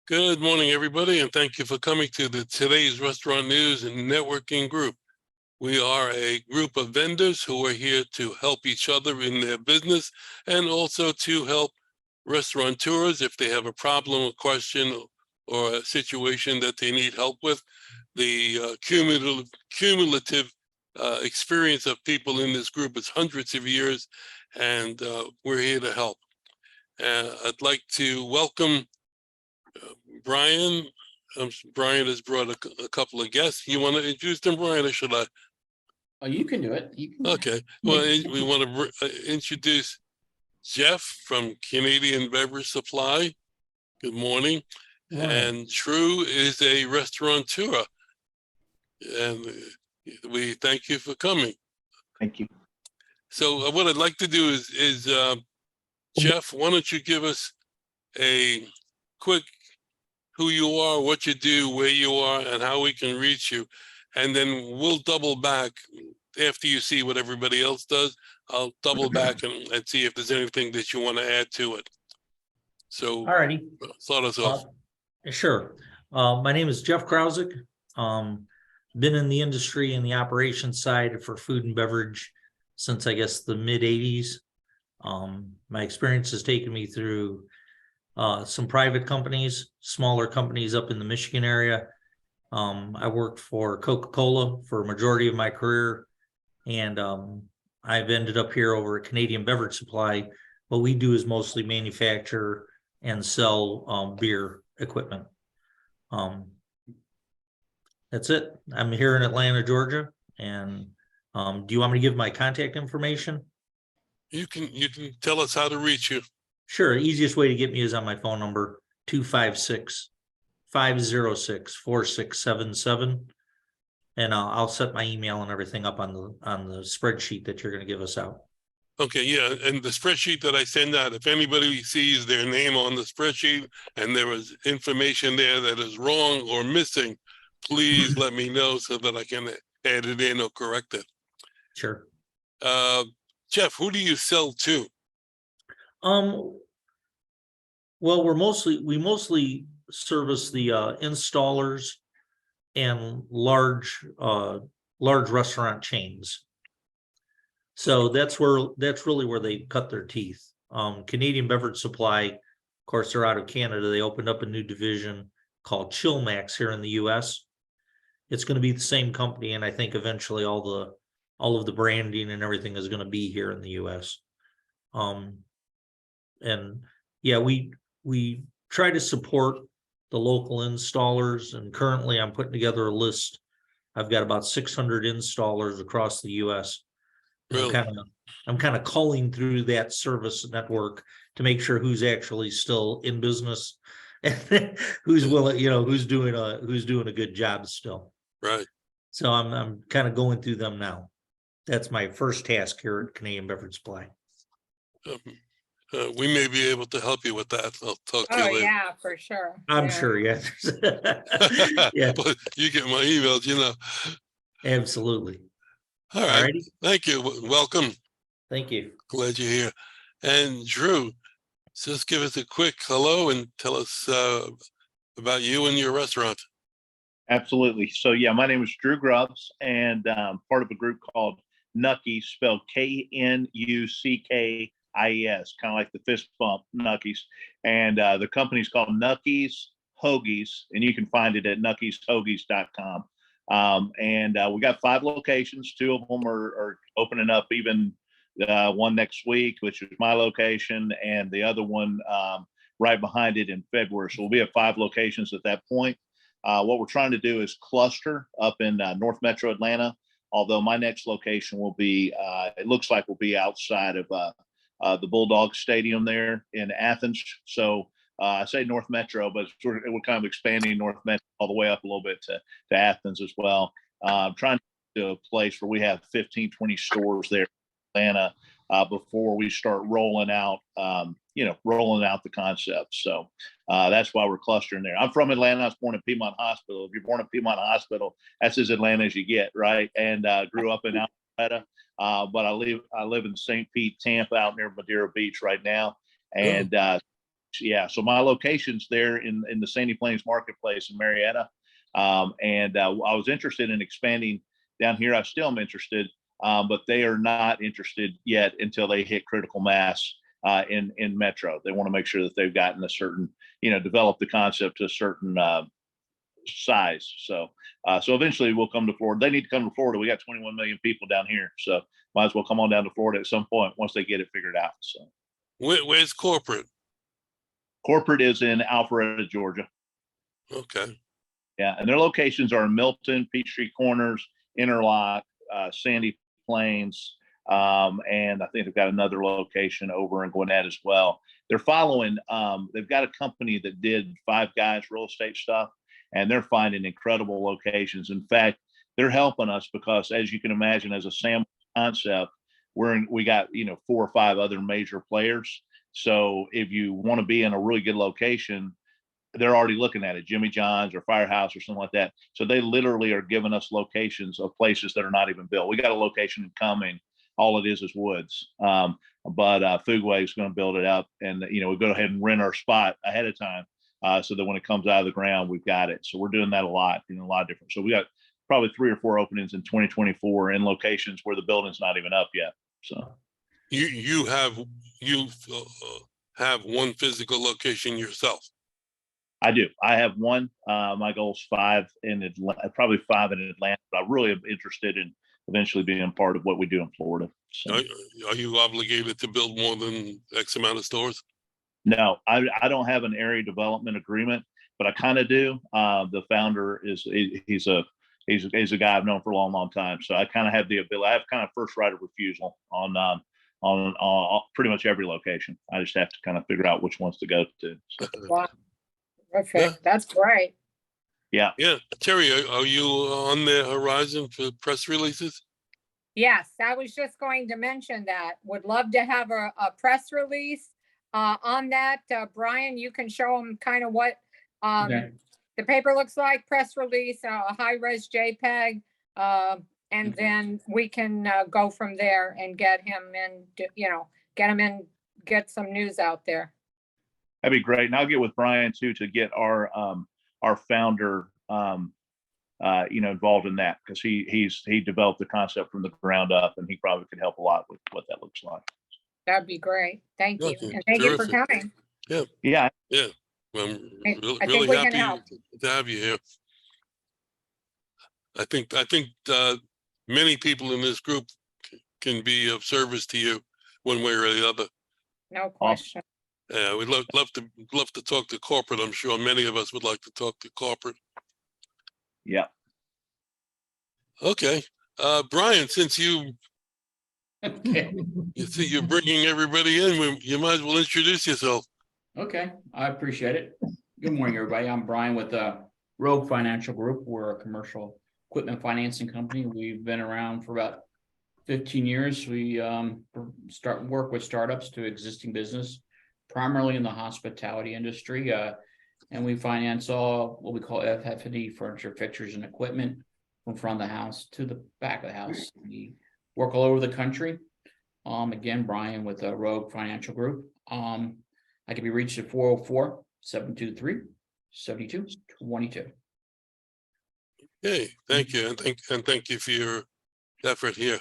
Good morning, everybody, and thank you for coming to today's Restaurant News and Networking Group. We are a group of vendors who are here to help each other in their business and also to help restaurateurs if they have a problem, a question, or a situation that they need help with. The cumulative experience of people in this group is hundreds of years, and we're here to help. I'd like to welcome Brian. Brian has brought a couple of guests. You want to introduce them, Brian, or should I? Oh, you can do it. Okay. Well, we want to introduce Jeff from Canadian Beverage Supply. Good morning. And Drew is a restaurateur. And we thank you for coming. Thank you. So what I'd like to do is Jeff, why don't you give us a quick who you are, what you do, where you are, and how we can reach you. And then we'll double back after you see what everybody else does. I'll double back and see if there's anything that you want to add to it. So, alrighty, start us off. Sure. My name is Jeff Krausick. Been in the industry in the operations side for food and beverage since I guess the mid 80s. My experience has taken me through some private companies, smaller companies up in the Michigan area. I worked for Coca-Cola for a majority of my career, and I've ended up here over at Canadian Beverage Supply. What we do is mostly manufacture and sell beer equipment. That's it. I'm here in Atlanta, Georgia, and do you want me to give my contact information? You can tell us how to reach you. Sure. Easiest way to get me is on my phone number, 256-506-4677. And I'll set my email and everything up on the spreadsheet that you're going to give us out. Okay, yeah, and the spreadsheet that I send out, if anybody sees their name on the spreadsheet and there is information there that is wrong or missing, please let me know so that I can add it in or correct it. Sure. Jeff, who do you sell to? Well, we mostly service the installers and large restaurant chains. So that's really where they cut their teeth. Canadian Beverage Supply, of course, they're out of Canada. They opened up a new division called Chillmax here in the US. It's going to be the same company, and I think eventually all of the branding and everything is going to be here in the US. And yeah, we try to support the local installers, and currently I'm putting together a list. I've got about 600 installers across the US. Really? I'm kind of culling through that service network to make sure who's actually still in business and who's willing, who's doing a good job still. Right. So I'm kind of going through them now. That's my first task here at Canadian Beverage Supply. We may be able to help you with that. I'll talk to you later. Yeah, for sure. I'm sure, yeah. Yeah. But you get my emails, Absolutely. All right. Alrighty. Thank you. Welcome. Thank you. Glad you're here. And Drew, just give us a quick hello and tell us about you and your restaurant. Absolutely. So yeah, my name is Drew Grubbs, and part of a group called Nuckies, spelled K-N-U-C-K-I-E-S, kind of like the fist bump, Nuckies. And the company's called Nuckies Hoagies, and you can find it at nuckieshoagies.com. And we got 5 locations. 2 of them are opening up, even one next week, which is my location, and the other one right behind it in February. So we'll be at 5 locations at that point. What we're trying to do is cluster up in North Metro Atlanta, although my next location will be, it looks like will be outside of the Bulldog Stadium there in Athens. So I say North Metro, but we're kind of expanding North Metro all the way up a little bit to Athens as well. Trying to do a place where we have 15, 20 stores there in Atlanta before we start rolling out the concept. So that's why we're clustering there. I'm from Atlanta. I was born at Piedmont Hospital. If you're born at Piedmont Hospital, that's as Atlanta as you get, right? And grew up in Alpharetta, but I live in St. Pete, Tampa, out near Madeira Beach right now. And Yeah. So my location's there in the Sandy Plains Marketplace in Marietta. I was interested in expanding down here. I still am interested, but they are not interested yet until they hit critical mass in Metro. They want to make sure that they've gotten a certain, develop the concept to a certain size. So eventually we'll come to Florida. They need to come to Florida. We got 21 million people down here, so might as well come on down to Florida at some point once they get it figured out. So Where's corporate? corporate is in Alpharetta, Georgia. Okay. Yeah, and their locations are in Milton, Peachtree Corners, Interlock, Sandy Plains, and I think they've got another location over in Gwinnett as well. They're following. They've got a company that did Five Guys real estate stuff, and they're finding incredible locations. In fact, they're helping us because, as you can imagine, as a sample concept, we got 4 or 5 other major players. So if you want to be in a really good location, they're already looking at it, Jimmy John's or Firehouse or something like that. So they literally are giving us locations of places that are not even built. We got a location in Cumming. All it is woods. But Fugway is going to build it up, and we go ahead and rent our spot ahead of time, so that when it comes out of the ground, we've got it. So we're doing that a lot in a lot of different. So we got probably 3 or 4 openings in 2024 in locations where the building's not even up yet. So You have one physical location yourself. I do. I have one. My goal is 5 in Atlanta, probably 5 in Atlanta. But I really am interested in eventually being part of what we do in Florida. So. Are you obligated to build more than X amount of stores? No, I don't have an area development agreement, but I kind of do. The founder he's a guy I've known for a long time. So I kind of have the ability. I have kind of first right of refusal on pretty much every location. I just have to kind of figure out which ones to go to. So. Wow. Perfect. Yeah. That's great. Yeah. Yeah. Terry, are you on the horizon for press releases? Yes, I was just going to mention that. Would love to have a press release on that. Brian, you can show them kind of what Okay. the paper looks like, press release, a high-res JPEG, and then we can go from there and get him in, get some news out there. That'd be great. And I'll get with Brian too to get our founder involved in that, because he developed the concept from the ground up, and he probably could help a lot with what that looks like. That'd be great. Thank you. Okay, And thank you for terrific. coming. Yeah. Yeah. I'm I really think we can happy help. to have you here. I think many people in this group can be of service to you one way or the other. No question. Yeah, we'd love to talk to corporate. I'm sure many of us would like to talk to corporate. Yeah. Okay, Brian, since Okay. you're bringing everybody in, you might as well introduce yourself. Okay, I appreciate it. Good morning, everybody. I'm Brian with Rogue Financial Group. We're a commercial equipment financing company. We've been around for about 15 years. We work with startups to existing business, primarily in the hospitality industry, and we finance all what we call FF&E, furniture, fixtures, and equipment, from front of the house to the back of the house. We work all over the country. Again, Brian with Rogue Financial Group. I can be reached at 404-723-7222. Okay, thank you, and thank you for your effort here.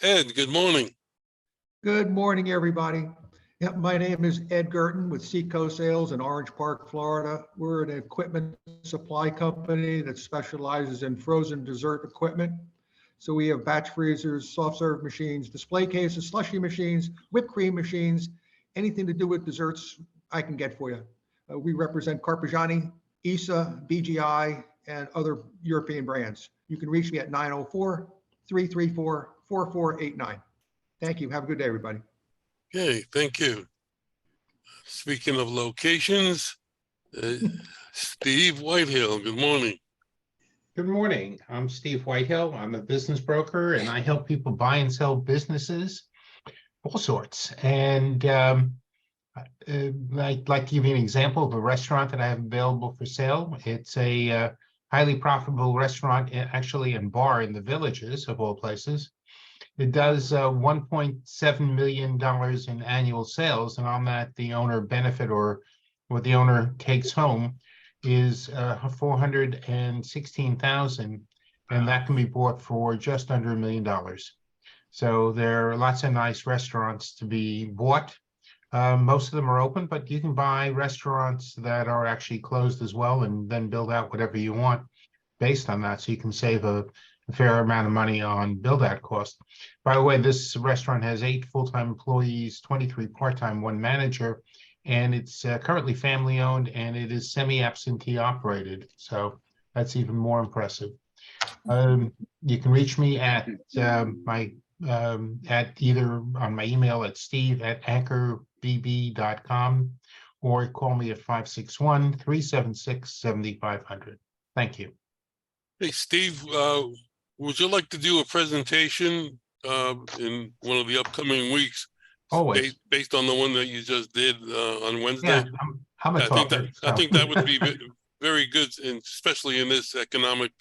Ed, good morning. Good morning, everybody. Yeah, my name is Ed Gerton with Seacoast Sales in Orange Park, Florida. We're an equipment supply company that specializes in frozen dessert equipment. So we have batch freezers, soft serve machines, display cases, slushy machines, whipped cream machines, anything to do with desserts I can get for you. We represent Carpigiani, ISA, BGI, and other European brands. You can reach me at 904-334-4489. Thank you. Have a good day, everybody. Okay, thank you. Speaking of locations, Steve Whitehill, good morning. Good morning. I'm Steve Whitehill. I'm a business broker, and I help people buy and sell businesses, all sorts. And I'd like to give you an example of a restaurant that I have available for sale. It's a highly profitable restaurant, actually, and bar in the Villages, of all places. It does $1.7 million in annual sales, and on that, the owner benefit or what the owner takes home is $416,000, and that can be bought for just under $1 million. So there are lots of nice restaurants to be bought. Most of them are open, but you can buy restaurants that are actually closed as well, and then build out whatever you want based on that. So you can save a fair amount of money on build-out cost. By the way, this restaurant has 8 full-time employees, 23 part-time, 1 manager, and it's currently family-owned, and it is semi-absentee operated. So that's even more impressive. You can reach me at at either on my email at steve@anchorbb.com or call me at 561-376-7500. Thank you. Hey, Steve, would you like to do a presentation in one of the upcoming weeks? Always. Based on the one that you just did on Wednesday? Yeah, I'm a talker. I think that would be very good, and especially in this economic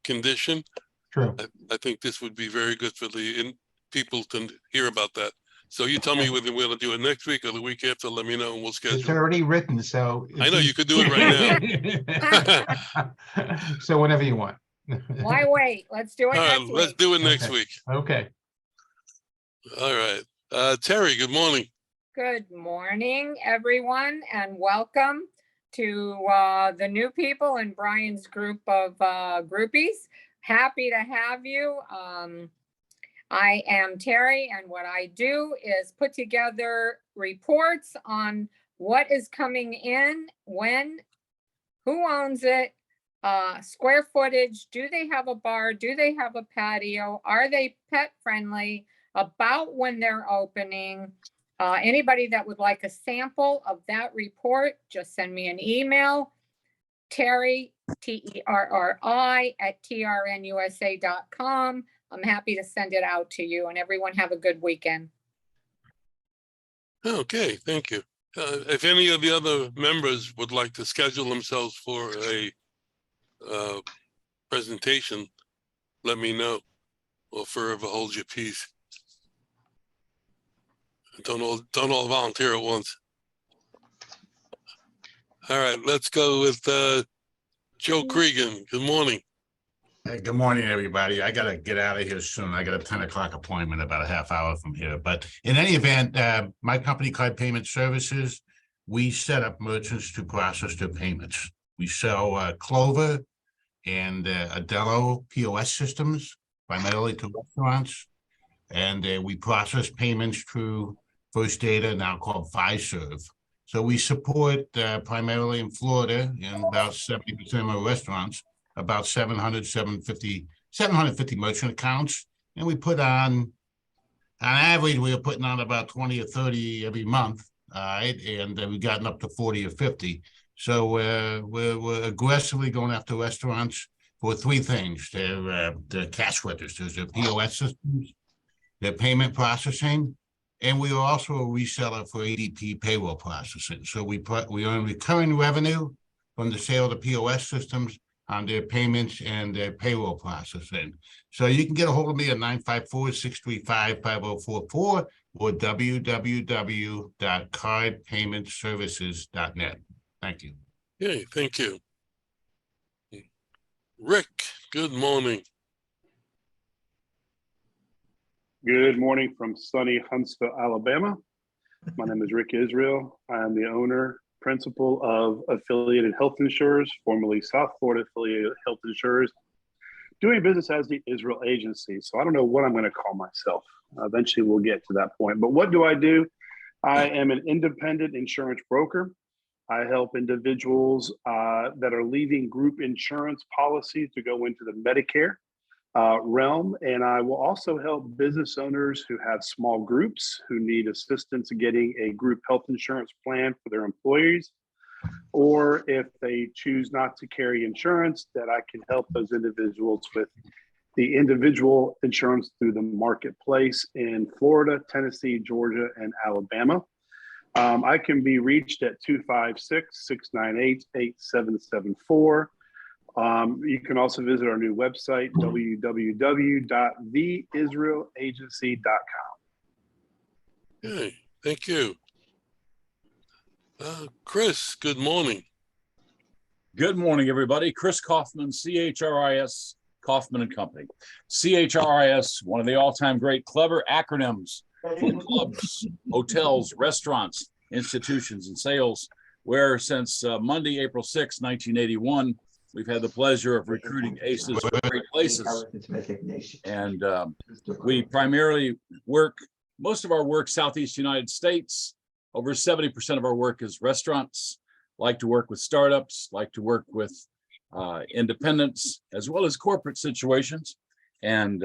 condition. True. I think this would be very good for the people to hear about that. So you tell me whether we'll do it next week or the week after. Let me know, and we'll schedule. It's already written, so I know you could do it right now. So whenever you want. Why wait? Let's do it All right, next let's week. do it next week. Okay. All right. Terry, good morning. Good morning, everyone, and welcome to the new people in Brian's group of groupies. Happy to have you. I am Terry, and what I do is put together reports on what is coming in, when, who owns it, square footage, do they have a bar, do they have a patio, are they pet friendly, about when they're opening. Anybody that would like a sample of that report, just send me an email, Terry, Terri @trnusa.com. I'm happy to send it out to you, and everyone have a good weekend. Okay, thank you. If any of the other members would like to schedule themselves for a presentation, let me know, or forever hold your peace. Don't all volunteer at once. All right, let's go with Joe Cregan. Good morning. Hey, good morning, everybody. I got to get out of here soon. I got a 10 o'clock appointment about a half hour from here. But in any event, my company, Card Payment Services, we set up merchants to process their payments. We sell Clover and Adello POS systems, primarily to restaurants. And we process payments through First Data, now called Fiserv. So we support primarily in Florida and about 70% of our restaurants, about 750 merchant accounts. And we put on average, we were putting on about 20 or 30 every month. All right. And we've gotten up to 40 or 50. So we're aggressively going after restaurants for 3 things. Their cash registers, their POS systems, their payment processing, and we are also a reseller for ADP payroll processing. So we earn recurring revenue from the sale of the POS systems on their payments and their payroll processing. So you can get a hold of me at 954-635-5044 or www.cardpaymentservices.net. Thank you. Okay, thank you. Rick, good morning. Good morning from sunny Huntsville, Alabama. My name is Rick Israel. I am the owner, principal of Affiliated Health Insurers, formerly South Florida Affiliated Health Insurers, doing business as the Israel Agency. So I don't know what I'm going to call myself. Eventually we'll get to that point. But what do? I am an independent insurance broker. I help individuals that are leaving group insurance policies to go into the Medicare realm, and I will also help business owners who have small groups who need assistance getting a group health insurance plan for their employees, or if they choose not to carry insurance, that I can help those individuals with the individual insurance through the marketplace in Florida, Tennessee, Georgia, and Alabama. I can be reached at 256-698-8774. You can also visit our new website, www.theisraelagency.com. Okay, thank you. Chris, good morning. Good morning, everybody. Chris Kaufman, CHRIS, Kaufman and Company. CHRIS, one of the all-time great clever acronyms for clubs, hotels, restaurants, institutions, and sales, where since Monday, April 6, 1981, we've had the pleasure of recruiting aces from great places. And we primarily work, most of our work, Southeast United States. Over 70% of our work is restaurants, like to work with startups, like to work with independents, as well as corporate situations. And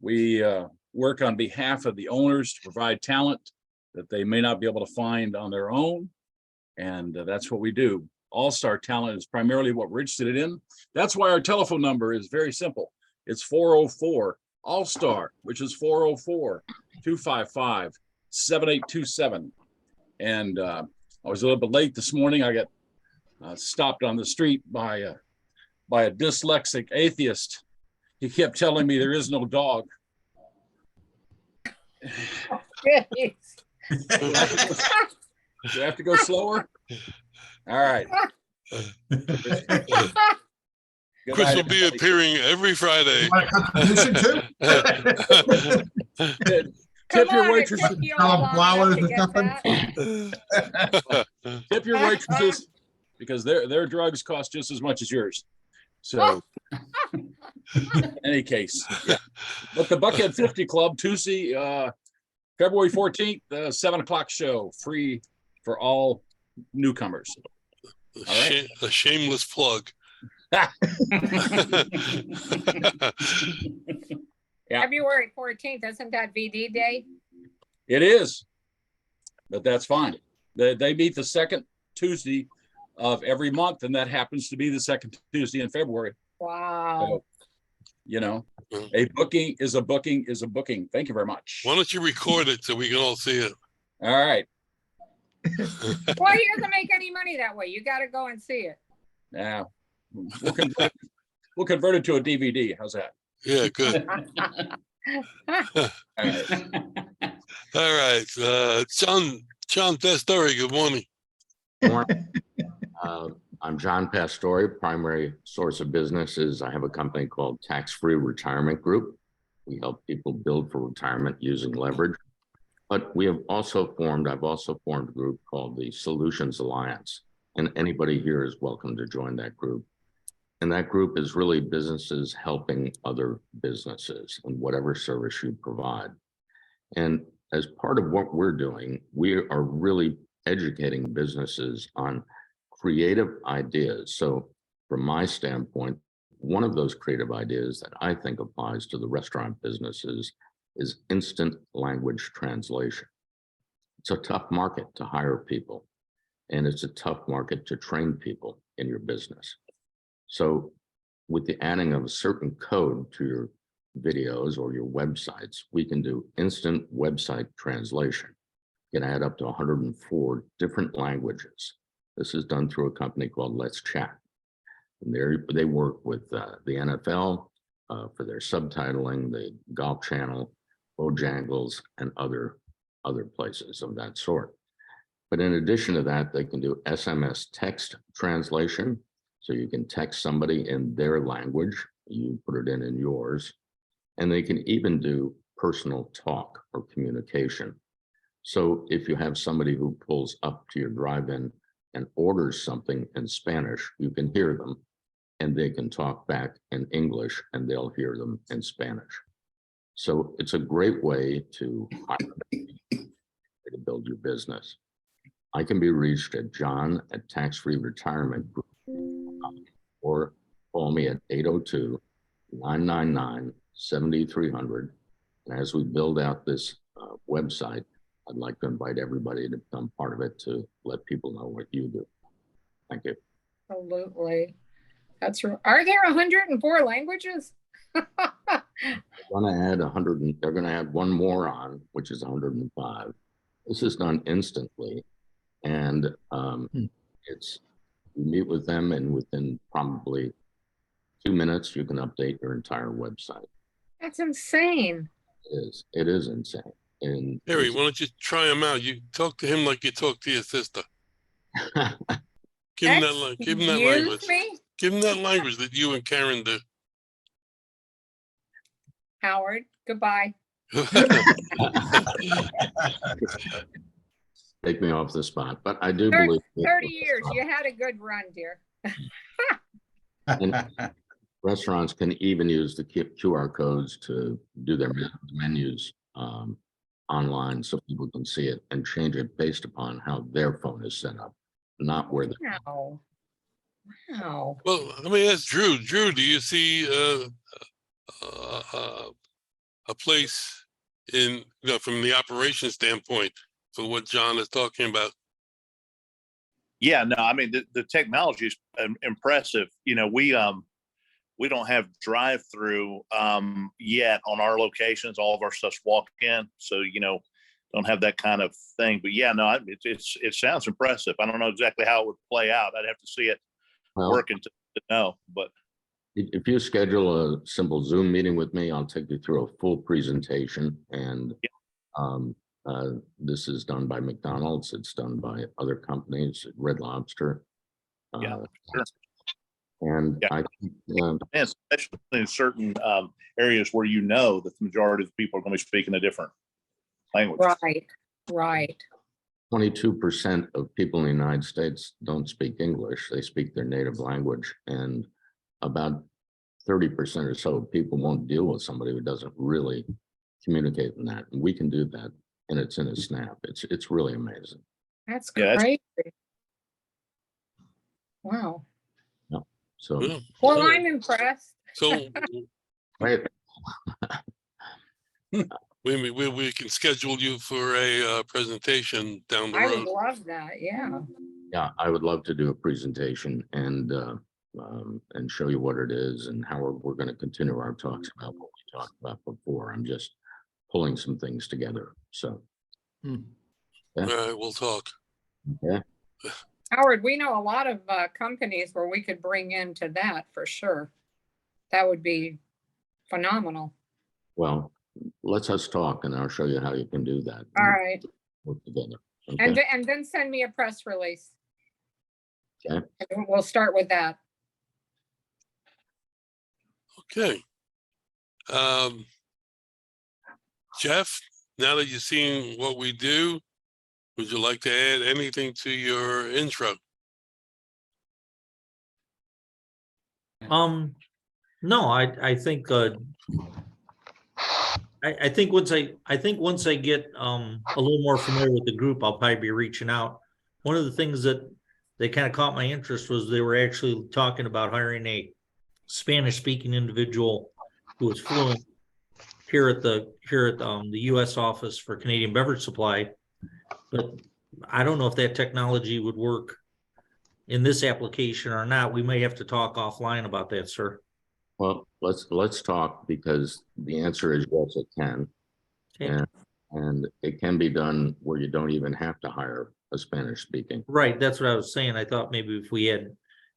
we work on behalf of the owners to provide talent that they may not be able to find on their own. And that's what we do. All-star talent is primarily what we're interested in. That's why our telephone number is very simple. It's 404 All-Star, which is 404-255-7827. And I was a little bit late this morning. I got stopped on the street by a dyslexic atheist. He kept telling me there is no dog. Do I have to go slower? All right. Chris will be appearing every Friday. Tip your waitresses. Tip your waitresses because their drugs cost just as much as yours. So, in any case, yeah. But the Buckhead 50 Club, Tuesday, February 14th, 7:00 show, free for all newcomers. All right? A shameless plug. Yeah. February 14th, isn't that VD Day? It is, but that's fine. They meet the second Tuesday of every month, and that happens to be the second Tuesday in February. Wow. So, you know, a booking is a booking is a booking. Thank you very much. Why don't you record it so we can all see it? All right. Well, he doesn't make any money that way. You got to go and see it. Now, we'll convert it to a DVD. How's that? Yeah, good. All right. All right. John Pastore, good morning. Morning. I'm John Pastore. Primary source of business is I have a company called Tax-Free Retirement Group. We help people build for retirement using leverage. But I've also formed a group called the Solutions Alliance. And anybody here is welcome to join that group. And that group is really businesses helping other businesses in whatever service you provide. And as part of what we're doing, we are really educating businesses on creative ideas. So from my standpoint, one of those creative ideas that I think applies to the restaurant businesses is instant language translation. It's a tough market to hire people, and it's a tough market to train people in your business. So with the adding of a certain code to your videos or your websites, we can do instant website translation. You can add up to 104 different languages. This is done through a company called Let's Chat. And they work with the NFL for their subtitling, the Golf Channel, Bojangles, and other places of that sort. But in addition to that, they can do SMS text translation. So you can text somebody in their language, you put it in yours, and they can even do personal talk or communication. So if you have somebody who pulls up to your drive-in and orders something in Spanish, you can hear them and they can talk back in English and they'll hear them in Spanish. So it's a great way to build your business. I can be reached at John@Tax-Free Retirement Group, or call me at 802-999-7300. And as we build out this website, I'd like to invite everybody to become part of it to let people know what you do. Thank you. Absolutely. That's right. Are there 104 languages? They're going to add 100, they're going to add one more on, which is 105. This is done instantly. And you meet with them, and within probably 2 minutes, you can update your entire website. That's insane. It is insane. And Harry, why don't you try him out? You talk to him like you talk to your sister. Give him that, give him that language. Excuse me, Give him that language that you and Karen do. Howard, goodbye. take me off the spot, but I do 30 believe 30 years, you had a good run, dear. and restaurants can even use the QR codes to do their menus online, so people can see it and change it based upon how their phone is set up, not where they're. Wow. Wow. Well, let me ask Drew. Drew, do you see a place in, from the operation standpoint for what John is talking about? Yeah, no, I mean, the technology is impressive. You know, we don't have drive-through yet on our locations. All of our stuff's walk-in, so don't have that kind of thing. But yeah, no, it sounds impressive. I don't know exactly how it would play out. I'd have to see it working to know. But if you schedule a simple Zoom meeting with me, I'll take you through a full presentation. And this is done by McDonald's. It's done by other companies, Red Lobster. Sure. And I think, especially in certain areas where that the majority of the people are going to be speaking a different language. Right, right. 22% of people in the United States don't speak English. They speak their native language. And about 30% or so of people won't deal with somebody who doesn't really communicate in that. And we can do that. And it's in a snap. It's really amazing. That's Yeah, crazy. Wow. So, Well, I'm impressed. So right. we can schedule you for a presentation down the I would road. love that. Yeah. Yeah, I would love to do a presentation and show you what it is and how we're going to continue our talks about what we talked about before. I'm just pulling some things together. So, All right, we'll talk. Okay. Howard, we know a lot of companies where we could bring into that for sure. That would be phenomenal. Well, let's us talk and I'll show you how you can do that. All right. Work together. Okay. And then send me a press release. Okay. And we'll start with that. Okay. Jeff, now that you've seen what we do, would you like to add anything to your intro? No, I think I think once I get a little more familiar with the group, I'll probably be reaching out. One of the things that they kind of caught my interest was they were actually talking about hiring a Spanish speaking individual who was fluent here at the US office for Canadian Beverage Supply. But I don't know if that technology would work in this application or not. We may have to talk offline about that, sir. Well, let's talk, because the answer is yes, it can. Okay. And it can be done where you don't even have to hire a Spanish speaking. Right, that's what I was saying. I thought maybe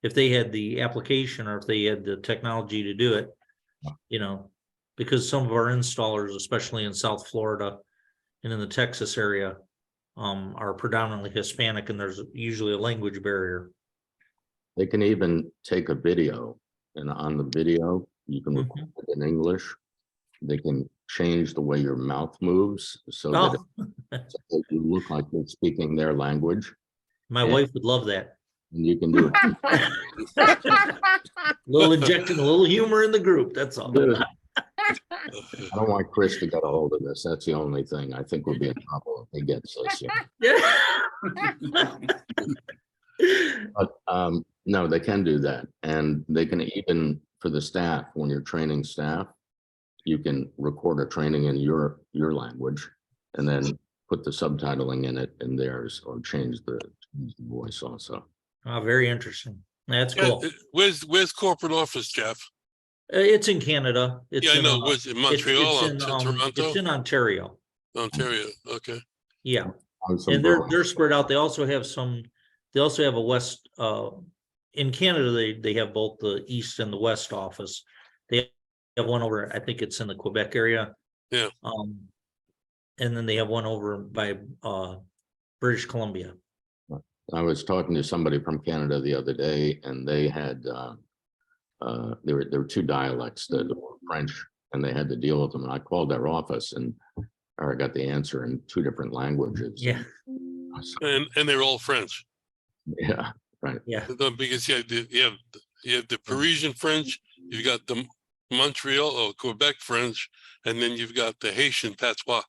if they had the application or if they had the technology to do it, because some of our installers, especially in South Florida and in the Texas area, are predominantly Hispanic, and there's usually a language barrier. They can even take a video, and on the video, you can record it in English. They can change the way your mouth moves so that you look like you're speaking their language. My wife would love that. And you can do injecting a little humor in the group, that's all. I don't want Chris to get a hold of this. That's the only thing. I think we'll be in trouble if he gets this. But no, they can do that. And they can even, for the staff, when you're training staff, you can record a training in your language and then put the subtitling in it in theirs, or change the voice also. Oh, very interesting. That's cool. Where's corporate office, Jeff? It's in Canada. It's I know. Where's in Montreal? Toronto? It's in Ontario. Ontario. Okay. Yeah. And they're spread out. They also have a west in Canada, they have both the East and the West office. They have one over, I think it's in the Quebec area. Yeah. And then they have one over by British Columbia. I was talking to somebody from Canada the other day, and they had there were two dialects, the French, and they had to deal with them. And I called their office, and I got the answer in two different languages. Yeah. And they're all French. Yeah, right. Yeah. Because you have the Parisian French, you've got the Montreal or Quebec French, and then you've got the Haitian Patois.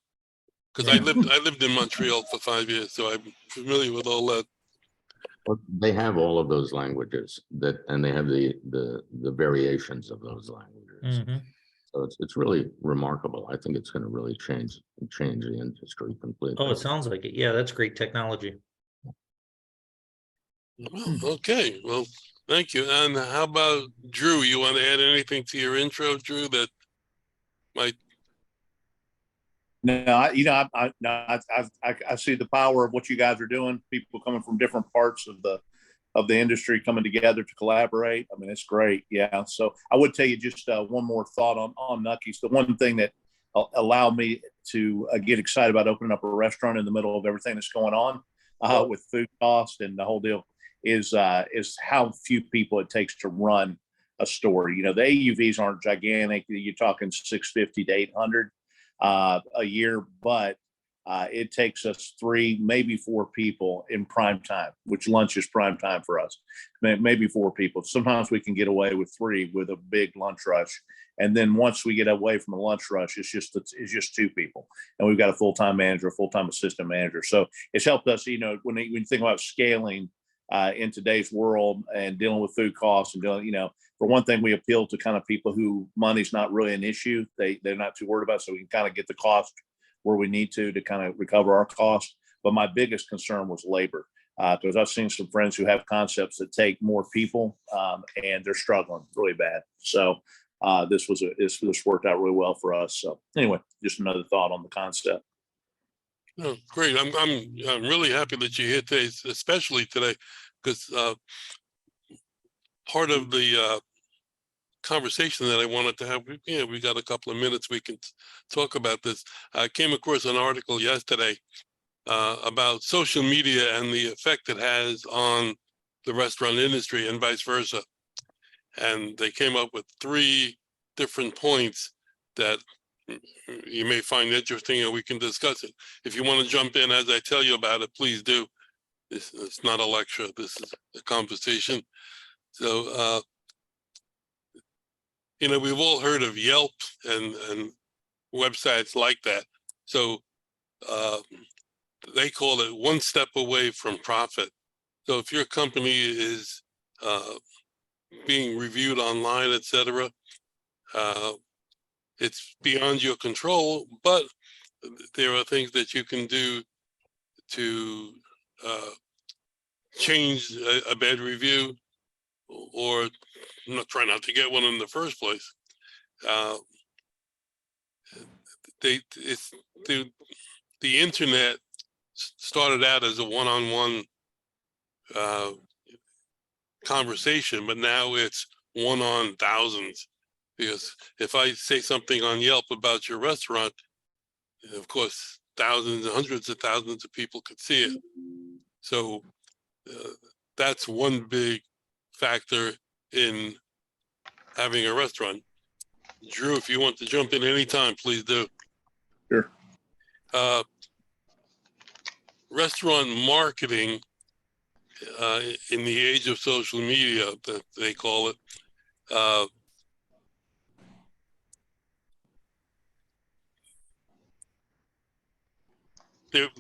Because I lived in Montreal for 5 years, so I'm familiar with all that. Well, they have all of those languages and they have the variations of those languages. Mhm. So it's really remarkable. I think it's going to really change the industry completely. Oh, it sounds like it. Yeah, that's great technology. Well, okay, well, thank you. And how about Drew? You want to add anything to your intro, Drew, that might? No, I see the power of what you guys are doing. People coming from different parts of the industry coming together to collaborate. I mean, it's great. Yeah. So I would tell you just one more thought on Nucky's. The one thing that allowed me to get excited about opening up a restaurant in the middle of everything that's going on with food cost and the whole deal is how few people it takes to run a store. You know, the AUVs aren't gigantic. You're talking 650 to 800 a year, but it takes us 3, maybe 4 people in prime time, which lunch is prime time for us. Maybe 4 people. Sometimes we can get away with 3 with a big lunch rush. And then once we get away from a lunch rush, it's just 2 people. And we've got a full-time manager, a full-time assistant manager. So it's helped us, you know, when you think about scaling in today's world and dealing with food costs and dealing, you know, for one thing, we appeal to kind of people who money's not really an issue. They're not too worried about it, so we can kind of get the cost where we need to kind of recover our costs. But my biggest concern was labor, because I've seen some friends who have concepts that take more people and they're struggling really bad. So this worked out really well for us. So anyway, just another thought on the concept. Oh, great. I'm really happy that you're here today, especially today, because part of the conversation that I wanted to have, we got a couple of minutes, we can talk about this. I came across an article yesterday about social media and the effect it has on the restaurant industry and vice versa. And they came up with 3 different points that you may find interesting, and we can discuss it. If you want to jump in as I tell you about it, please do. It's not a lecture, this is a conversation. So, you know, we've all heard of Yelp and websites like that. So they call it one step away from profit. So if your company is being reviewed online, etc., it's beyond your control, but there are things that you can do to change a bad review, or try not to get one in the first place. The internet started out as a one-on-one conversation, but now it's one on thousands. Because if I say something on Yelp about your restaurant, of course, thousands and hundreds of thousands of people could see it. So that's one big factor in having a restaurant. Drew, if you want to jump in anytime, please do. Sure. Restaurant marketing in the age of social media, that they call it,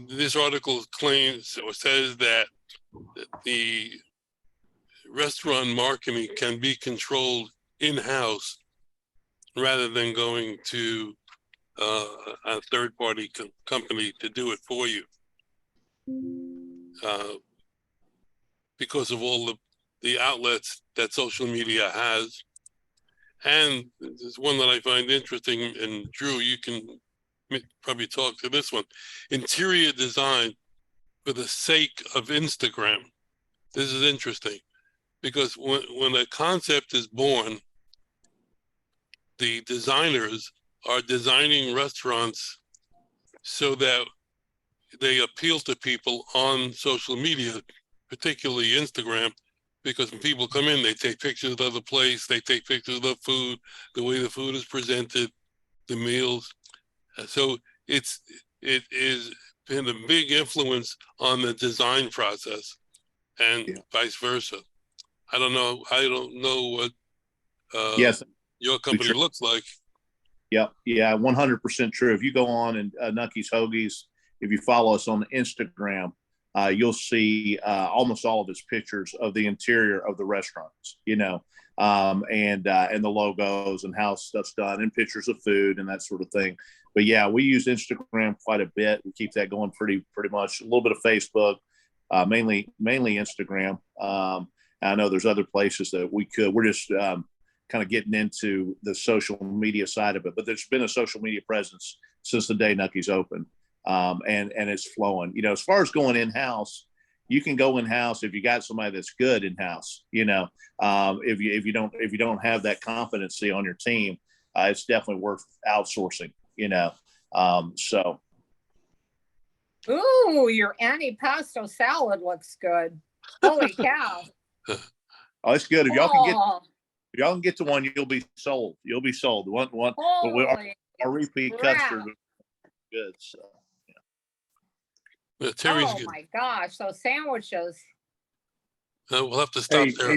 this article claims or says that the restaurant marketing can be controlled in-house rather than going to a third-party company to do it for you, because of all the outlets that social media has. And there's one that I find interesting, and Drew, you can probably talk to this one: interior design for the sake of Instagram. This is interesting because when a concept is born, the designers are designing restaurants so that they appeal to people on social media, particularly Instagram, because when people come in, they take pictures of the place, they take pictures of the food, the way the food is presented, the meals. So it is been a big influence on the design process, and vice versa. I don't know what Yes. your company looks like. Yep. Yeah. 100% true. If you go on and Nucky's Hoagies, if you follow us on Instagram, you'll see almost all of his pictures of the interior of the restaurants, and the logos and how stuff's done, and pictures of food and that sort of thing. But yeah, we use Instagram quite a bit. We keep that going pretty much. A little bit of Facebook, mainly Instagram. I know there's other places that we're just kind of getting into the social media side of it, but there's been a social media presence since the day Nucky's open. And it's flowing. As far as going in-house, you can go in-house if you got somebody that's good in-house. If you don't have that competency on your team, it's definitely worth outsourcing. So. Ooh, your antipasto salad looks good. Holy cow! Oh, it's good. If y'all can get to one, you'll be sold. You'll be sold. One. Our repeat customers are good. So. Yeah, Terry's oh my gosh, those sandwiches. We'll have to stop there.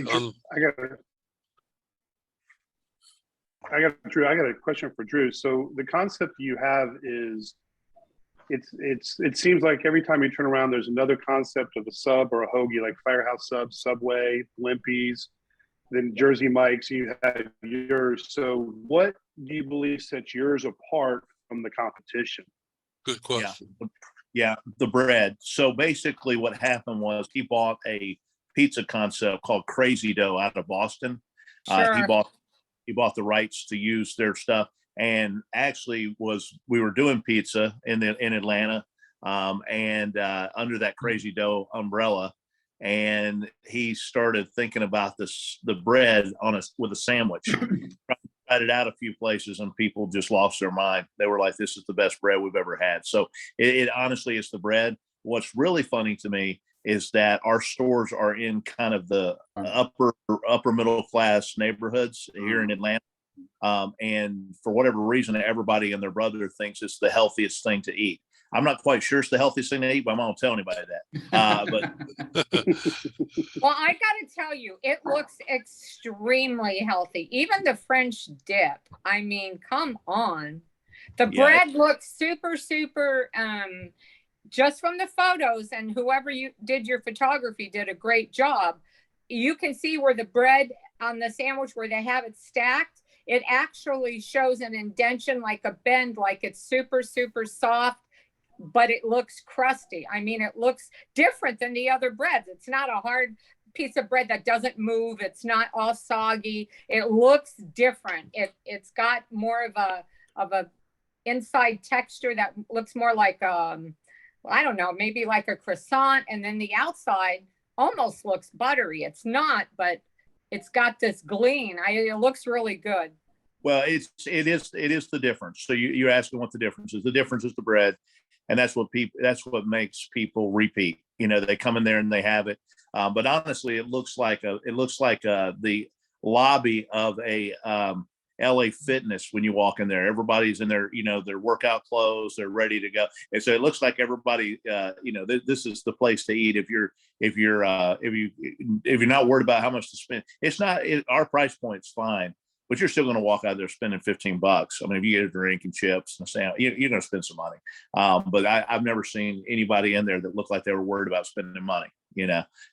Drew, I got a question for Drew. So the concept you have is it seems like every time you turn around, there's another concept of a sub or a hoagie, like Firehouse Sub, Subway, Blimpies, then Jersey Mike's, you have yours. So what do you believe sets yours apart from the competition? Good question. Yeah, the bread. So basically what happened was he bought a pizza concept called Crazy Dough out of Boston. Sure. He bought the rights to use their stuff, and actually we were doing pizza in Atlanta, and under that Crazy Dough umbrella, and he started thinking about the bread with a sandwich. Tried it out a few places, and people just lost their mind. They were like, "This is the best bread we've ever had." So it honestly is the bread. What's really funny to me is that our stores are in kind of the upper middle class neighborhoods here in Atlanta. And for whatever reason, everybody and their brother thinks it's the healthiest thing to eat. I'm not quite sure it's the healthiest thing to eat, but I'm not gonna tell anybody that. Well, I gotta tell you, it looks extremely healthy. Even the French dip. I mean, come on. The bread looks super, just from the photos, and whoever you did your photography did a great job. You can see where the bread on the sandwich, where they have it stacked, it actually shows an indentation, like a bend, like it's super soft, but it looks crusty. I mean, it looks different than the other breads. It's not a hard piece of bread that doesn't move. It's not all soggy. It looks different. It's got more of a inside texture that looks more like I don't know, maybe like a croissant, and then the outside almost looks buttery. It's not, but it's got this gleam. It looks really good. Well, it is the difference. So you're asking what the difference is. The difference is the bread, and that's what makes people repeat. They come in there and they have it. But honestly, it looks like the lobby of a LA Fitness when you walk in there. Everybody's in their their workout clothes. They're ready to go, and so it looks like everybody. This is the place to eat if you're not worried about how much to spend. Our price point's fine, but you're still going to walk out there spending $15. I mean, if you get a drink and chips and a sandwich, you're going to spend some money. But I've never seen anybody in there that looked like they were worried about spending money.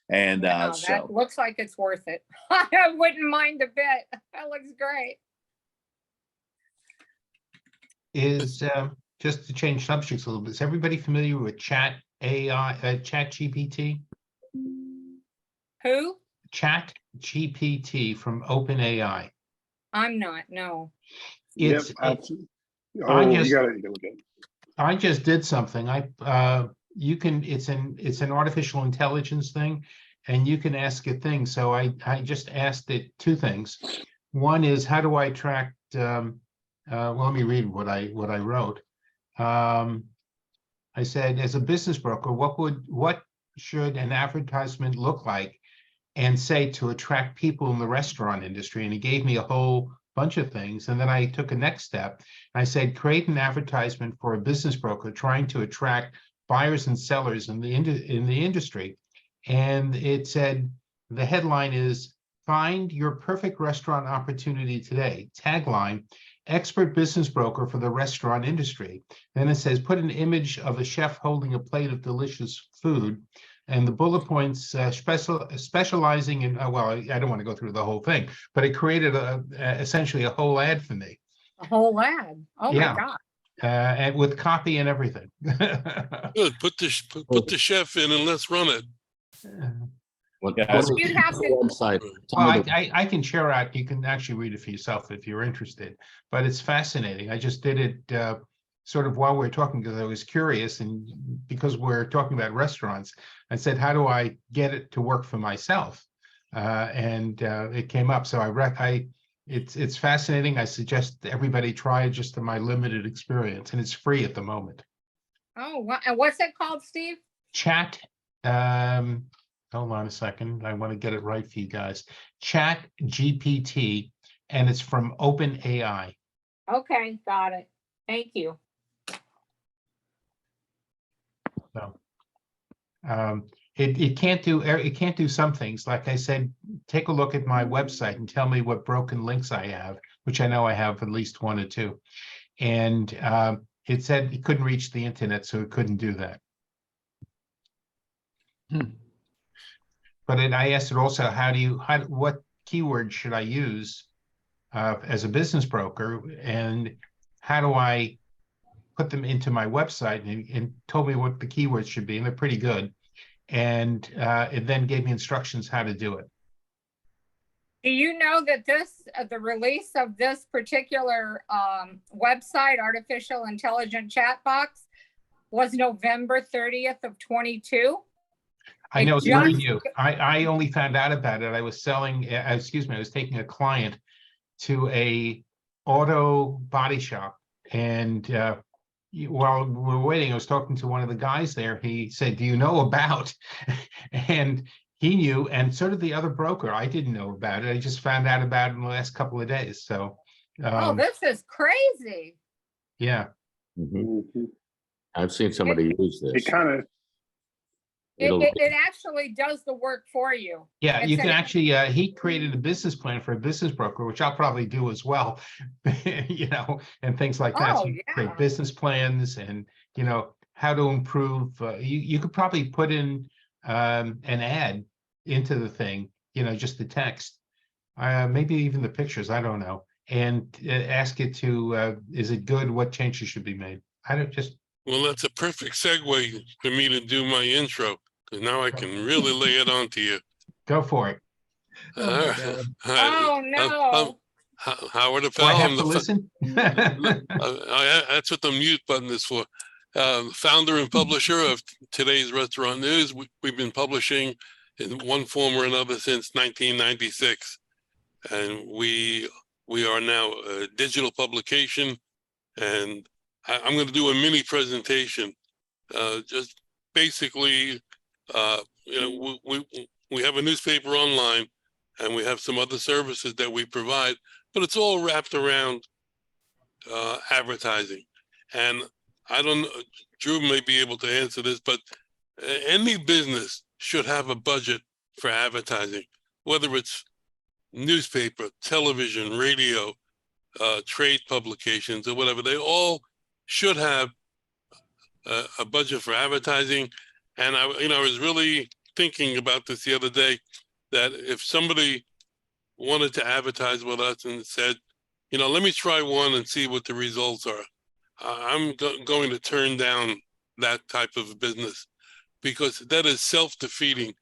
And wow, so that looks like it's worth it. I wouldn't mind a bit. That looks great. Is just to change subjects a little bit, is everybody familiar with Chat GPT? Who? Chat GPT from OpenAI. I'm not, no. It's I just did something. It's an artificial intelligence thing, and you can ask it things. So I just asked it two things. One is, how do I attract, well, let me read what I wrote. I said, as a business broker, what should an advertisement look like and say to attract people in the restaurant industry? And he gave me a whole bunch of things. And then I took a next step. I said, create an advertisement for a business broker trying to attract buyers and sellers in the industry. And it said, the headline is, find your perfect restaurant opportunity today. Tagline, expert business broker for the restaurant industry. Then it says, put an image of a chef holding a plate of delicious food. And the bullet points, specializing in, well, I don't want to go through the whole thing, but it created essentially a whole ad for me. A whole ad. Oh Yeah. my God. And with copy and everything. Good. Put the chef in and let's run it. You'd have to, Website. Well, I can share out, you can actually read it for yourself if you're interested, but it's fascinating. I just did it sort of while we were talking because I was curious, and because we're talking about restaurants, I said, how do I get it to work for myself? And it came up. So it's fascinating. I suggest everybody try it just in my limited experience, and it's free at the moment. oh, and what's it called, Steve? Chat, hold on a second. I want to get it right for you guys. Chat GPT, and it's from OpenAI. Okay, got it. Thank you. So it can't do some things. Like I said, take a look at my website and tell me what broken links I have, which I know I have at least one or two. And it said it couldn't reach the internet, so it couldn't do that. But I asked it also, what keywords should I use as a business broker, and how do I put them into my website? And told me what the keywords should be, and they're pretty good. And it then gave me instructions how to do it. Do you know that the release of this particular website, Artificial Intelligent Chat Box, was November 30th of 22? I know, it's very new. I only found out about it. I was I was taking a client to a auto body shop, and while we were waiting, I was talking to one of the guys there. He said, do you know about? And he knew, and so did the other broker. I didn't know about it. I just found out about it in the last couple of days. So oh, this is crazy. yeah. Mm-hmm. I've seen somebody use this. It actually does the work for you. Yeah, you can actually, he created a business plan for a business broker, which I'll probably do as well, you know, and things like that. Oh, So you yeah. create business plans and, you know, how to improve. You could probably put in an ad into the thing, you know, just the text, maybe even the pictures, I don't know, and ask it to, is it good? What changes should be made? Well, that's a perfect segue for me to do my intro, because now I can really lay it on to you. Go for it. Oh, no. Howard Do I have to listen? That's what the mute button is for. Founder and publisher of Today's Restaurant News. We've been publishing in one form or another since 1996. And we are now a digital publication, and I'm going to do a mini presentation. Just basically, you know, we have a newspaper online, and we have some other services that we provide, but it's all wrapped around advertising. And I don't know, Drew may be able to answer this, but any business should have a budget for advertising, whether it's newspaper, television, radio, trade publications, or whatever. They all should have a budget for advertising. And I was really thinking about this the other day, that if somebody wanted to advertise with us and said, you know, let me try one and see what the results are, I'm going to turn down that type of business, because that is self-defeating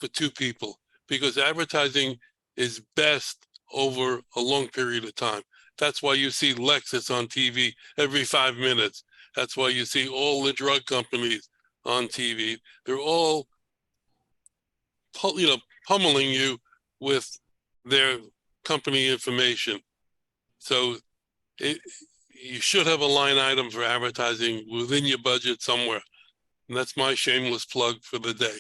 for two people, because advertising is best over a long period of time. That's why you see Lexus on TV every 5 minutes. That's why you see all the drug companies on TV. They're all pummeling you with their company information. So you should have a line item for advertising within your budget somewhere. And that's my shameless plug for the day.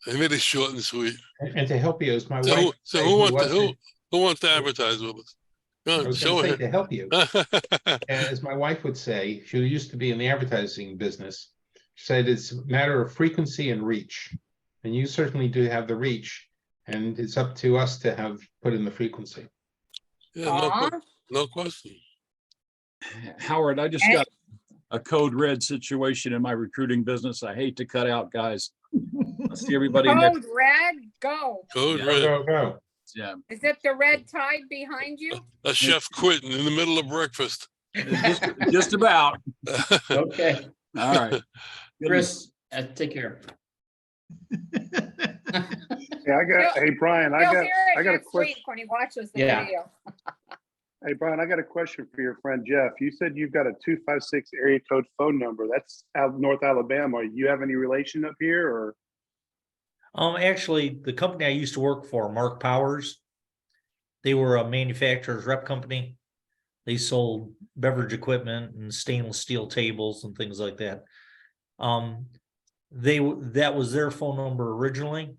I made it short and sweet. And to help you, as my So, wife. so say, who wasn't- wants to advertise with us? Go I on, was show gonna say, it. to help you, as my wife would say, she used to be in the advertising business, said it's a matter of frequency and reach. And you certainly do have the reach, and it's up to us to have put in the frequency. Yeah, no question. Howard, I just got a code red situation in my recruiting business. I hate to cut out guys. I see everybody next. Code red, go. Code Yeah. red. Go. Yeah, Is it the red tide behind you? A chef quitting in the middle of breakfast. just about. Okay, All right. Chris, take care. Yeah, hey, Brian, You'll hear I it got a next question. week when he watches the Yeah. video. Hey, Brian, I got a question for your friend Jeff. You said you've got a 256 area code phone number. That's out North Alabama. You have any relation up here, or? Actually, the company I used to work for, Mark Powers, they were a manufacturer's rep company. They sold beverage equipment and stainless steel tables and things like that. That was their phone number originally,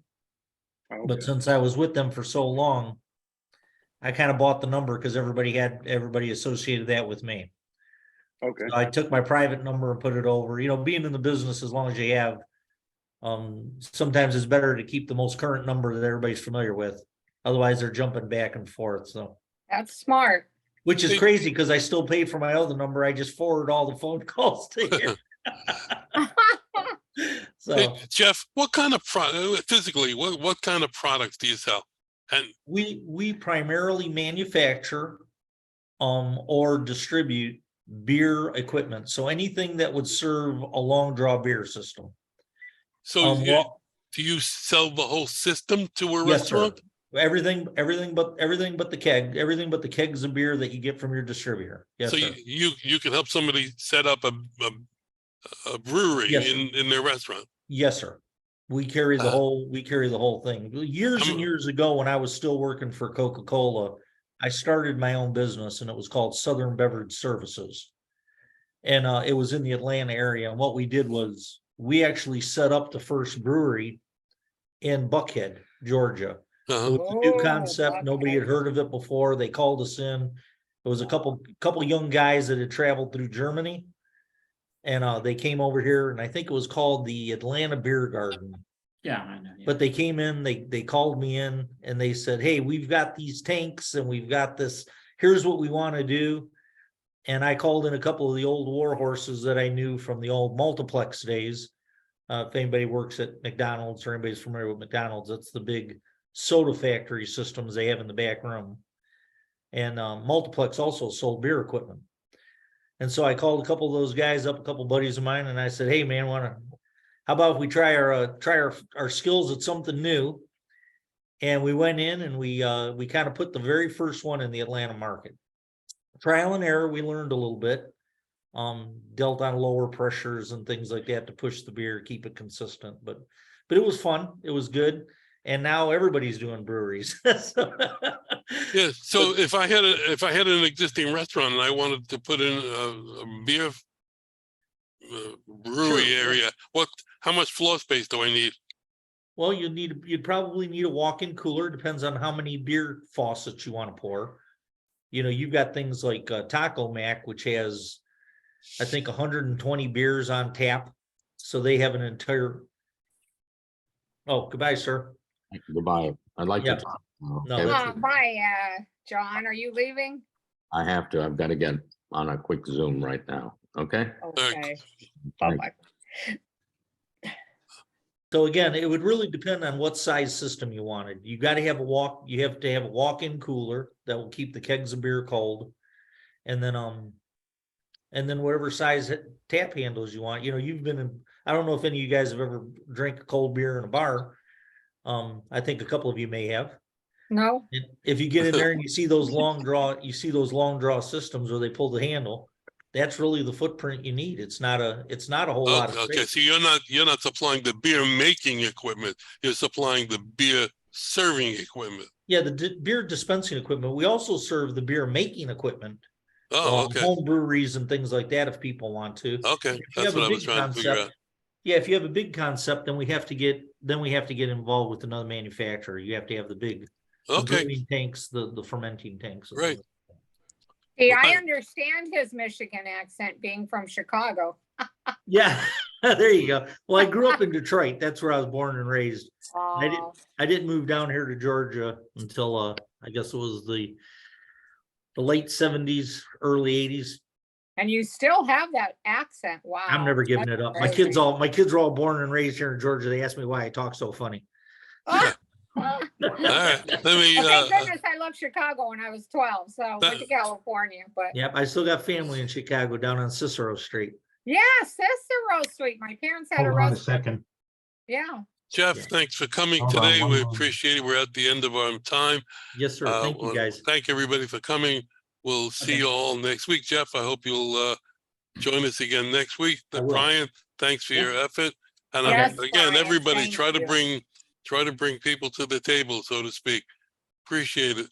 Okay. but since I was with them for so long, I kind of bought the number because everybody associated that with me. Okay. So I took my private number and put it over. Being in the business as long as you have, sometimes it's better to keep the most current number that everybody's familiar with. Otherwise, they're jumping back and forth. So, That's smart. which is crazy because I still pay for my other number. I just forward all the phone calls to you. So Hey, Jeff, what kind of physically, what kind of products do you sell? And we primarily manufacture or distribute beer equipment. So anything that would serve a long draw beer system. so do you sell the whole system to a Yes, sir. restaurant? Everything but the keg, everything but the kegs of beer that you get from your distributor. Yes, So sir. you can help somebody set up a brewery Yes, sir. in their restaurant. Yes, sir. We carry the whole thing. Years and years ago, when I was still working for Coca-Cola, I started my own business and it was called Southern Beverage Services. And it was in the Atlanta area. And what we did was we actually set up the first brewery in Buckhead, Georgia. It was a new Oh, concept. Nobody had heard of it before. They called us in. It was a couple young guys that had traveled through Germany. And they came over here, and I think it was called the Atlanta Beer Garden. Yeah, I know. Yeah. But they came in, they called me in and they said, hey, we've got these tanks and we've got this, here's what we want to do. And I called in a couple of the old war horses that I knew from the old multiplex days. If anybody works at McDonald's or anybody's familiar with McDonald's, that's the big soda factory systems they have in the back room. And multiplex also sold beer equipment. And so I called a couple of those guys up, a couple of buddies of mine, and I said, hey man, how about if we try our skills at something new? And we went in and we kind of put the very first one in the Atlanta market. Trial and error, we learned a little bit. Dealt on lower pressures and things like that to push the beer, keep it consistent. But it was fun. It was good. And now everybody's doing breweries. Yeah. So if I had an existing restaurant and I wanted to put in a beer brewery Sure. area, how much floor space do I need? Well, you'd probably need a walk-in cooler. Depends on how many beer faucets you want to pour. You've got things like Taco Mac, which has, I think, 120 beers on tap. So they have an entire. Oh, goodbye, sir. Goodbye. I'd like Yeah. to talk. No, Okay, that's- Bye, John. Are you leaving? I have to. I've got to get on a quick Zoom right now. Okay. Okay. Thanks. Bye-bye. So again, it would really depend on what size system you wanted. You got to have you have to have a walk-in cooler that will keep the kegs of beer cold. And then whatever size tap handles you want. You've been in, I don't know if any of you guys have ever drank a cold beer in a bar. I think a couple of you may have. No? If you get in there and you see those long draw systems where they pull the handle, that's really the footprint you need. It's not a whole lot of Okay, space. so you're not supplying the beer making equipment, you're supplying the beer serving equipment. Yeah, the beer dispensing equipment. We also serve the beer making equipment. Oh, okay, Home breweries and things like that if people want to. okay, If you that's have a what I was big trying to figure out. concept, yeah, if you have a big concept, then we have to get involved with another manufacturer. You have to have the Okay, brewing tanks, the fermenting tanks. and Right. things. See, Well, I thank- understand his Michigan accent being from Chicago. Yeah, there you go. Well, I grew up in Detroit. That's where I was born and raised. Oh, I didn't move down here to Georgia until I guess it was the late 70s, early 80s. and you still have that accent. Wow. I'm never giving That's it up. My crazy. kids are all born and raised here in Georgia. They ask me why I talk so funny. all right, let me, Well, thank goodness I left Chicago when I was 12, so went to California, but Yep, I still got family in Chicago down on Cicero Street. yeah, Cicero Street. My parents had a Hold on a restaurant. second. Yeah. Jeff, Yeah. thanks for coming Hold on today. one We moment. appreciate it. We're at the end of our time. Yes, sir. Thank you, Well, guys. Thank everybody for coming. We'll see Okay. you all next week. Jeff, I hope you'll join us again next week. I will. Brian, thanks for Yeah. your effort. And Yes, again, Brian, everybody thank try to you. bring people to the table, so to speak. Appreciate it.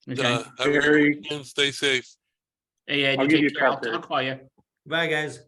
Okay. Have a good Very, weekend. Stay safe. Hey, Ed, I'll you give you take a care. call, Terry. I'll call you. Bye, guys.